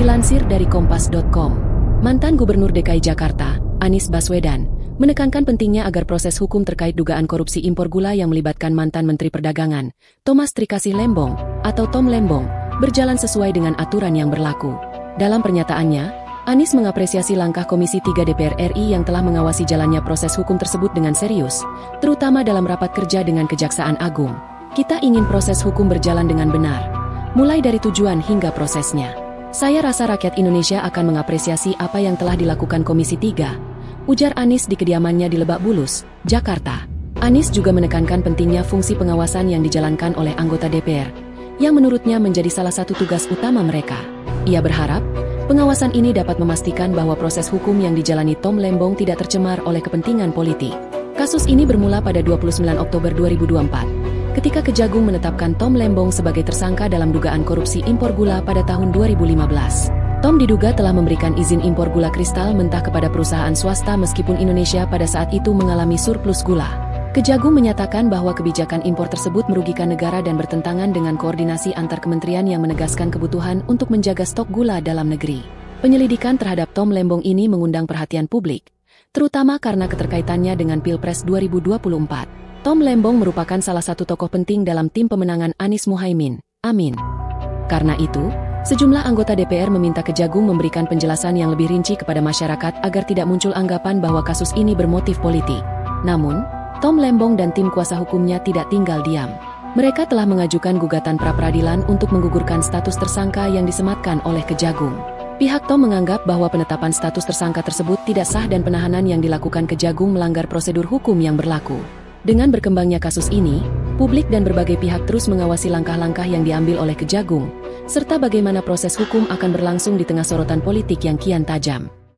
Dilansir dari Kompas.com, mantan Gubernur DKI Jakarta, Anies Baswedan, menekankan pentingnya agar proses hukum terkait dugaan korupsi impor gula yang melibatkan mantan Menteri Perdagangan, Thomas Trikasih Lembong, atau Tom Lembong, berjalan sesuai dengan aturan yang berlaku. Dalam pernyataannya, Anies mengapresiasi langkah Komisi 3 DPR RI yang telah mengawasi jalannya proses hukum tersebut dengan serius, terutama dalam rapat kerja dengan Kejaksaan Agung. Kita ingin proses hukum berjalan dengan benar, mulai dari tujuan hingga prosesnya. Saya rasa rakyat Indonesia akan mengapresiasi apa yang telah dilakukan Komisi 3, ujar Anies di kediamannya di Lebak Bulus, Jakarta. Anies juga menekankan pentingnya fungsi pengawasan yang dijalankan oleh anggota DPR, yang menurutnya menjadi salah satu tugas utama mereka. Ia berharap, pengawasan ini dapat memastikan bahwa proses hukum yang dijalani Tom Lembong tidak tercemar oleh kepentingan politik. Kasus ini bermula pada 29 Oktober 2024. Ketika Kejagung menetapkan Tom Lembong sebagai tersangka dalam dugaan korupsi impor gula pada tahun 2015. Tom diduga telah memberikan izin impor gula kristal mentah kepada perusahaan swasta meskipun Indonesia pada saat itu mengalami surplus gula. Kejagung menyatakan bahwa kebijakan impor tersebut merugikan negara dan bertentangan dengan koordinasi antar kementerian yang menegaskan kebutuhan untuk menjaga stok gula dalam negeri. Penyelidikan terhadap Tom Lembong ini mengundang perhatian publik, terutama karena keterkaitannya dengan Pilpres 2024. Tom Lembong merupakan salah satu tokoh penting dalam tim pemenangan Anies Muhaimin. Amin. Karena itu, sejumlah anggota DPR meminta Kejagung memberikan penjelasan yang lebih rinci kepada masyarakat agar tidak muncul anggapan bahwa kasus ini bermotif politik. Namun, Tom Lembong dan tim kuasa hukumnya tidak tinggal diam. Mereka telah mengajukan gugatan pra-peradilan untuk menggugurkan status tersangka yang disematkan oleh Kejagung. Pihak Tom menganggap bahwa penetapan status tersangka tersebut tidak sah dan penahanan yang dilakukan Kejagung melanggar prosedur hukum yang berlaku. Dengan berkembangnya kasus ini, publik dan berbagai pihak terus mengawasi langkah-langkah yang diambil oleh Kejagung, serta bagaimana proses hukum akan berlangsung di tengah sorotan politik yang kian tajam.